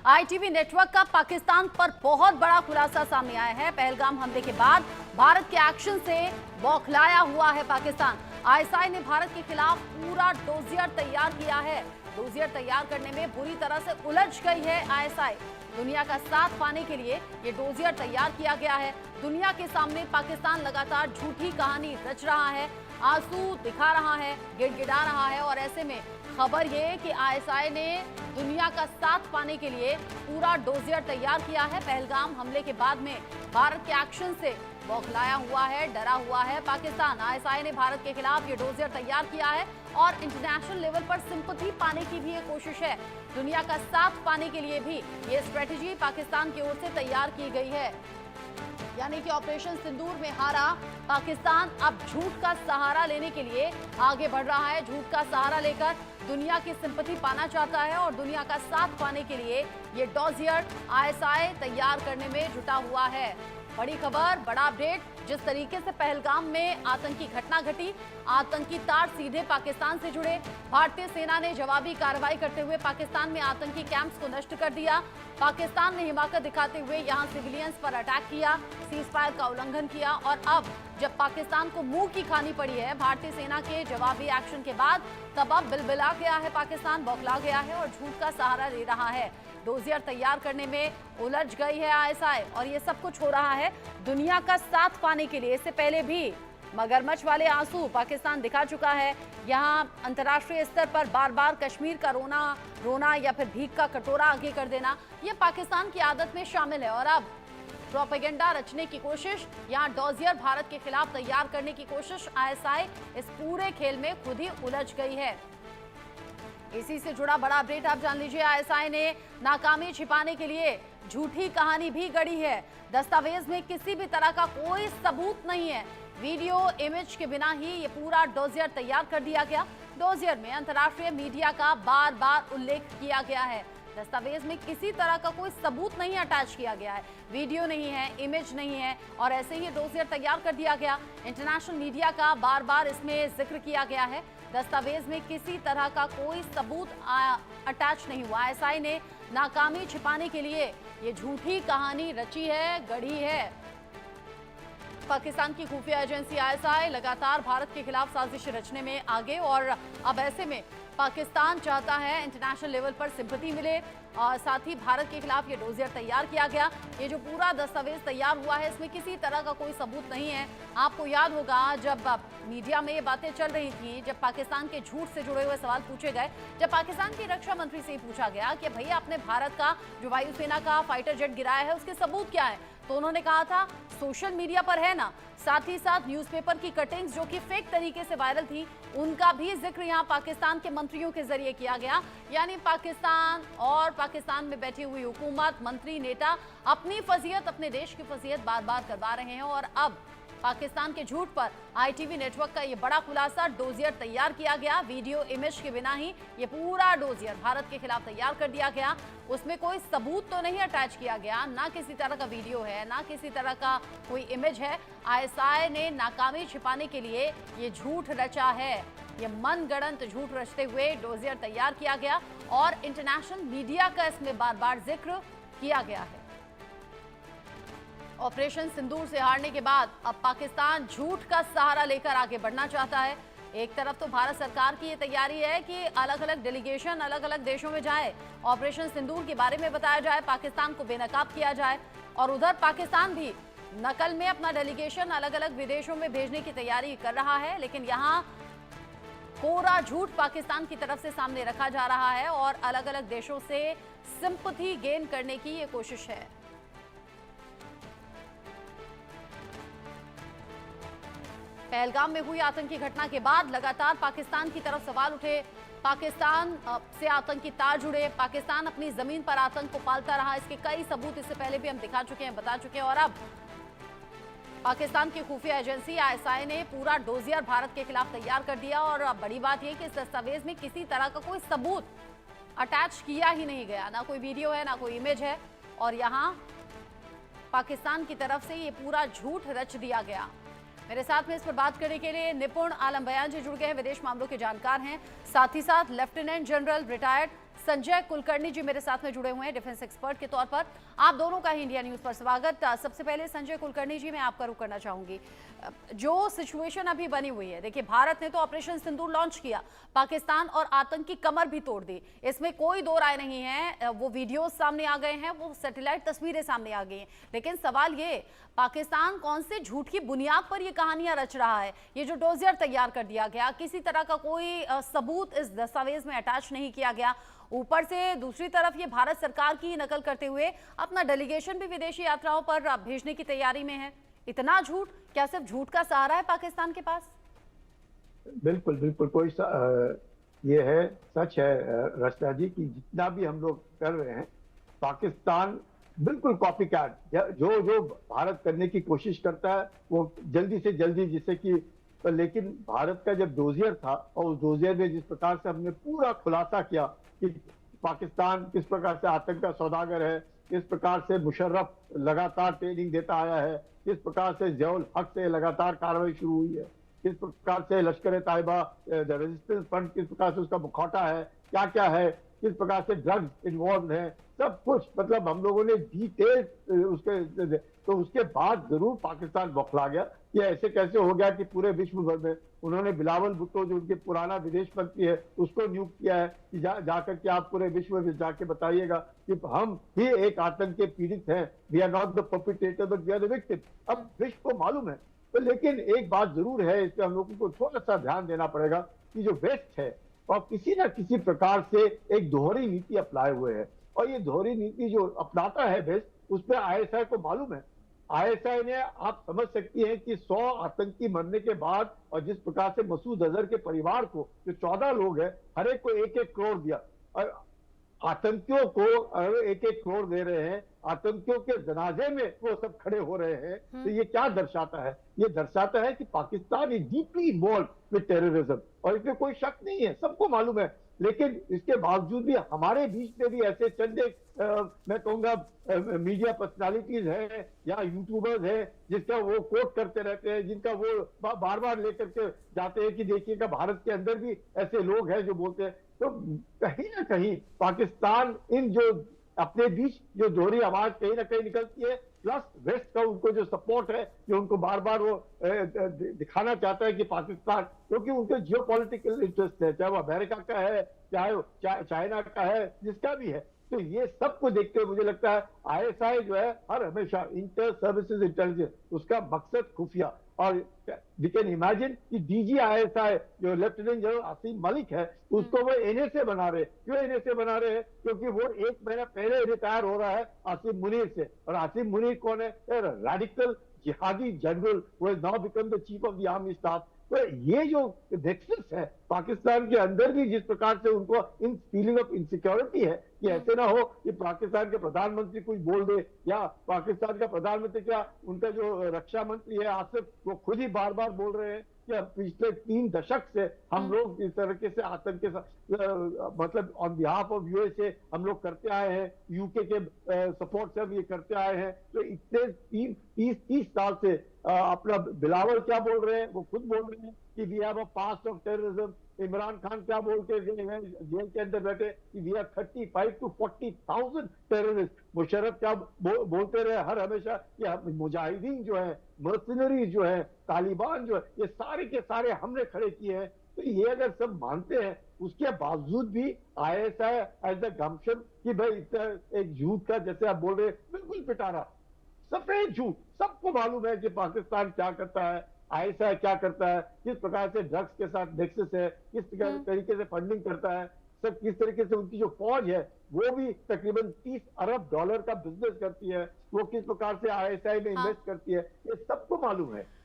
ITV network का पाकिस्तान पर बहुत बड़ा खुलासा सामने आया है। पहलगाम हमले के बाद भारत के एक्शन से बौखलाया हुआ है पाकिस्तान। आईएसआई ने भारत के खिलाफ पूरा डोजियर तैयार किया है। डोजियर तैयार करने में बुरी तरह से उलझ गई है आईएसआई। दुनिया का साथ पाने के लिए ये डोजियर तैयार किया गया है। दुनिया के सामने पाकिस्तान लगातार झूठी कहानी रच रहा है, आंसू दिखा रहा है, गिड़गिड़ा रहा है और ऐसे में खबर ये कि आईएसआई ने दुनिया का साथ पाने के लिए पूरा डोजियर तैयार किया है। पहलगाम हमले के बाद में भारत के एक्शन से बौखलाया हुआ है, डरा हुआ है पाकिस्तान। आईएसआई ने भारत के खिलाफ ये डोजियर तैयार किया है और इंटरनेशनल लेवल पर सिंपैथी पाने की भी ये कोशिश है। दुनिया का साथ पाने के लिए भी ये स्ट्रेटेजी पाकिस्तान की ओर से तैयार की गई है। यानी कि ऑपरेशन सिंदूर में हारा पाकिस्तान अब झूठ का सहारा लेने के लिए आगे बढ़ रहा है। झूठ का सहारा लेकर दुनिया की सिंपैथी पाना चाहता है और दुनिया का साथ पाने के लिए ये डोजियर आईएसआई तैयार करने में जुटा हुआ है। बड़ी खबर, बड़ा अपडेट। जिस तरीके से पहलगाम में आतंकी घटना घटी, आतंकी तार सीधे पाकिस्तान से जुड़े। भारतीय सेना ने जवाबी कार्रवाई करते हुए पाकिस्तान में आतंकी कैंप्स को नष्ट कर दिया। पाकिस्तान ने हिमाकत दिखाते हुए यहां सिविलियंस पर अटैक किया, सीजफायर का उल्लंघन किया और अब जब पाकिस्तान को मुंह की खानी पड़ी है भारतीय सेना के जवाबी एक्शन के बाद, तब अब बिलबिला गया है पाकिस्तान, बौखला गया है और झूठ का सहारा ले रहा है। डोजियर तैयार करने में उलझ गई है आईएसआई और ये सब कुछ हो रहा है दुनिया का साथ पाने के लिए। इससे पहले भी मगरमच्छ वाले आंसू पाकिस्तान दिखा चुका है। यहां अंतर्राष्ट्रीय स्तर पर बार बार कश्मीर का रोना या फिर भीख का कटोरा आगे कर देना, ये पाकिस्तान की आदत में शामिल है। और अब प्रोपेगेंडा रचने की कोशिश, यहां डोजियर भारत के खिलाफ तैयार करने की कोशिश, आईएसआई इस पूरे खेल में खुद ही उलझ गई है। इसी से जुड़ा बड़ा अपडेट आप जान लीजिए। आईएसआई ने नाकामी छिपाने के लिए झूठी कहानी भी गढ़ी है। दस्तावेज में किसी भी तरह का कोई सबूत नहीं है। वीडियो इमेज के बिना ही ये पूरा डोजियर तैयार कर दिया गया। डोजियर में अंतर्राष्ट्रीय मीडिया का बार बार उल्लेख किया गया है। दस्तावेज में किसी तरह का कोई सबूत नहीं अटैच किया गया है, वीडियो नहीं है, इमेज नहीं है और ऐसे ही डोजियर तैयार कर दिया गया। इंटरनेशनल मीडिया का बार बार इसमें जिक्र किया गया है। दस्तावेज में किसी तरह का कोई सबूत अटैच नहीं हुआ। आईएसआई ने नाकामी छिपाने के लिए ये झूठी कहानी रची है, गढ़ी है। पाकिस्तान की खुफिया एजेंसी आईएसआई लगातार भारत के खिलाफ साजिश रचने में आगे और अब ऐसे में पाकिस्तान चाहता है इंटरनेशनल लेवल पर सिंपैथी मिले और साथ ही भारत के खिलाफ ये डोजियर तैयार किया गया। ये जो पूरा दस्तावेज तैयार हुआ है इसमें किसी तरह का कोई सबूत नहीं है। आपको याद होगा जब मीडिया में ये बातें चल रही थी, जब पाकिस्तान के झूठ से जुड़े हुए सवाल पूछे गए, जब पाकिस्तान की रक्षा मंत्री से पूछा गया कि भैया आपने भारत का जो वायुसेना का फाइटर जेट गिराया है उसके सबूत क्या है, तो उन्होंने कहा था सोशल मीडिया पर है ना। साथ ही साथ न्यूज़पेपर की कटिंग्स जो कि फेक तरीके से वायरल थी, उनका भी जिक्र यहां पाकिस्तान के मंत्रियों के जरिए किया गया। यानी पाकिस्तान और पाकिस्तान में बैठी हुई हुकूमत, मंत्री, नेता अपनी फजीयत, अपने देश की फजीयत बार बार करवा रहे हैं और अब पाकिस्तान के झूठ पर आईटीवी नेटवर्क का ये बड़ा खुलासा, डोजियर तैयार किया गया। वीडियो इमेज के बिना ही ये पूरा डोजियर भारत के खिलाफ तैयार कर दिया गया। उसमें कोई सबूत तो नहीं अटैच किया गया, ना किसी तरह का वीडियो है, ना किसी तरह का कोई इमेज है। आईएसआई ने नाकामी छिपाने के लिए ये झूठ रचा है। ये मनगढ़ंत झूठ रचते हुए डोजियर तैयार किया गया और इंटरनेशनल मीडिया का इसमें बार बार जिक्र किया गया है। ऑपरेशन सिंदूर से हारने के बाद अब पाकिस्तान झूठ का सहारा लेकर आगे बढ़ना चाहता है। एक तरफ तो भारत सरकार की ये तैयारी है कि अलग अलग डेलीगेशन अलग अलग देशों में जाए, ऑपरेशन सिंदूर के बारे में बताया जाए, पाकिस्तान को बेनकाब किया जाए और उधर पाकिस्तान भी नकल में अपना डेलीगेशन अलग अलग विदेशों में भेजने की तैयारी कर रहा है। लेकिन यहाँ कोरा झूठ पाकिस्तान की तरफ से सामने रखा जा रहा है और अलग अलग देशों से सिंपैथी गेन करने की ये कोशिश है। पहलगाम में हुई आतंकी घटना के बाद लगातार पाकिस्तान की तरफ सवाल उठे। पाकिस्तान से आतंकी तार जुड़े, पाकिस्तान अपनी जमीन पर आतंक को पालता रहा, इसके कई सबूत इससे पहले भी हम दिखा चुके हैं, बता चुके हैं। और अब पाकिस्तान की खुफिया एजेंसी आईएसआई ने पूरा डोजियर भारत के खिलाफ तैयार कर दिया और अब बड़ी बात यह कि इस दस्तावेज में किसी तरह का कोई सबूत अटैच किया ही नहीं गया, ना कोई वीडियो है, ना कोई इमेज है और यहाँ पाकिस्तान की तरफ से ये पूरा झूठ रच दिया गया। मेरे साथ में इस पर बात करने के लिए निपुण आलम बयान जी जुड़ गए हैं, विदेश मामलों के जानकार हैं। साथ ही साथ lieutenant general retired Sanjay Kulkarni ji मेरे साथ में जुड़े हुए हैं डिफेंस एक्सपर्ट के तौर पर। आप दोनों का ही इंडिया न्यूज पर स्वागत। सबसे पहले संजय कुलकर्णी जी, मैं आपका रुख करना चाहूंगी। जो सिचुएशन अभी बनी हुई है, देखिए भारत ने तो ऑपरेशन सिंदूर लॉन्च किया, पाकिस्तान और आतंकी कमर भी तोड़ दी, इसमें कोई दो राय नहीं है। वो वीडियोस सामने आ गए हैं, वो सैटेलाइट तस्वीरें सामने आ गई हैं, लेकिन सवाल ये, पाकिस्तान कौन से झूठ की बुनियाद पर ये कहानियां रच रहा है? ये जो डोजियर तैयार कर दिया गया, किसी तरह का कोई सबूत इस दस्तावेज में अटैच नहीं किया गया, ऊपर से दूसरी तरफ ये भारत सरकार की नकल करते हुए अपना डेलीगेशन भी विदेशी यात्राओं पर भेजने की तैयारी में है। इतना झूठ, क्या सिर्फ झूठ का सहारा है पाकिस्तान के पास? बिल्कुल बिल्कुल, कोई ये है, सच है रचना जी की जितना भी हम लोग कर रहे हैं, पाकिस्तान बिल्कुल कॉपी कैट जो जो भारत करने की कोशिश करता है वो जल्दी से जल्दी, जिससे कि लेकिन भारत का जब डोजियर था और उस डोजियर में जिस प्रकार से हमने पूरा खुलासा किया कि पाकिस्तान किस प्रकार से आतंक का सौदागर है, किस प्रकार से मुशर्रफ लगातार ट्रेनिंग देता आया है, किस प्रकार से ज़ियाउल हक से लगातार कार्रवाई शुरू हुई है, किस प्रकार से लश्कर तैयबा रेजिस्टेंस फ्रंट किस प्रकार से उसका मुखौटा है, क्या क्या है, किस प्रकार से ड्रग्स इन्वॉल्व हैं, सब कुछ मतलब हम लोगों ने डिटेल उसके, तो उसके बाद जरूर पाकिस्तान बौखला गया कि ऐसे कैसे हो गया कि पूरे विश्व भर में उन्होंने बिलावल भुट्टो जो उनके पुराना विदेश मंत्री है उसको नियुक्त किया है कि जाकर के आप पूरे विश्व में जाके बताइएगा कि हम ही एक आतंक के पीड़ित हैं, we are not the perpetrator but we are the victim. अब विश्व को मालूम है, तो लेकिन एक बात जरूर है, इस पर हम लोगों को थोड़ा सा ध्यान देना पड़ेगा कि जो वेस्ट है और किसी न किसी प्रकार से एक दोहरी नीति अपनाए हुए है, और ये दोहरी नीति जो अपनाता है वेस्ट, उस पर आईएसआई को मालूम है। आईएसआई ने, आप समझ सकती हैं कि 100 आतंकी मरने के बाद और जिस प्रकार से मसूद अजहर के परिवार को, जो 14 लोग हैं, हर एक को 1-1 करोड़ दिया, और आतंकियों को 1-1 करोड़ दे रहे हैं, आतंकियों के जनाजे में वो सब खड़े हो रहे हैं, तो ये क्या दर्शाता है? ये दर्शाता है कि Pakistan is deeply involve with terrorism, और इसमें कोई शक नहीं है, सबको मालूम है। लेकिन इसके बावजूद भी हमारे बीच में भी ऐसे चंद मैं कहूंगा मीडिया पर्सनालिटीज हैं या यूट्यूबर्स हैं जिसका वो कोट करते रहते हैं, जिनका वो बार बार लेकर के जाते हैं कि देखिएगा भारत के अंदर भी ऐसे लोग हैं जो बोलते हैं। तो कहीं ना कहीं पाकिस्तान इन जो अपने बीच जो दोहरी आवाज कहीं ना कहीं निकलती है, प्लस वेस्ट का उनको जो सपोर्ट है, जो उनको बार बार वो दिखाना चाहता है कि पाकिस्तान, क्योंकि उनके जियो पॉलिटिकल इंटरेस्ट है, चाहे वो अमेरिका का है, चाहे चाइना का है, जिसका भी है, तो ये सबको देखते हुए मुझे लगता है आईएसआई जो है हर हमेशा इंटर सर्विसेज इंटेलिजेंस, उसका मकसद खुफिया, और वी कैन इमेजिन कि डीजी आईएसआई जो लेफ्टिनेंट जनरल आसिम मलिक है, उसको वो एनएसए बना रहे। क्यों एनएसए बना रहे हैं? क्योंकि वो 1 महीना पहले रिटायर हो रहा है आसिम मुनीर से, और आसिम मुनीर कौन है? रेडिकल जिहादी जनरल वो has now become the chief of the army staff. तो ये जो नेक्सस है पाकिस्तान के अंदर भी, जिस प्रकार से उनको इन फीलिंग ऑफ इनसिक्योरिटी है कि ऐसे ना हो कि पाकिस्तान के प्रधानमंत्री कुछ बोल दे, या पाकिस्तान का प्रधानमंत्री, क्या उनका जो रक्षा मंत्री है आसिफ, वो खुद ही बार बार बोल रहे हैं कि पिछले 3 दशक से हम लोग इस तरीके से आतंक के मतलब ऑन बिहाफ ऑफ यूएसए हम लोग करते आए हैं, यूके के सपोर्ट से हम ये करते आए हैं। तो इतने 30 साल से अपना बिलावल क्या बोल रहे हैं, वो खुद बोल रहे हैं कि we have a past of terrorism. Imran Khan क्या बोल के जेल के अंदर बैठे कि we are 35 to 40,000 terrorist. Musharraf क्या बोलते रहे हर हमेशा कि मुजाहिदीन जो है, मर्सिनरी जो है, तालिबान जो है, ये सारे के सारे हमने खड़े किए हैं। तो ये अगर सब मानते हैं, उसके बावजूद भी आईएसआई एज द गमशन कि भाई एक झूठ का, जैसे आप बोल रहे, बिल्कुल पिटारा, सफेद झूठ, सबको मालूम है कि पाकिस्तान क्या करता है, आईएसआई क्या करता है, किस प्रकार से ड्रग्स के साथ नेक्सस है, किस तरीके से फंडिंग करता है, सब किस तरीके से उनकी जो फौज है वो भी तकरीबन $30 अरब का बिजनेस करती है, वो किस प्रकार से आईएसआई में इन्वेस्ट करती है, ये सबको मालूम है।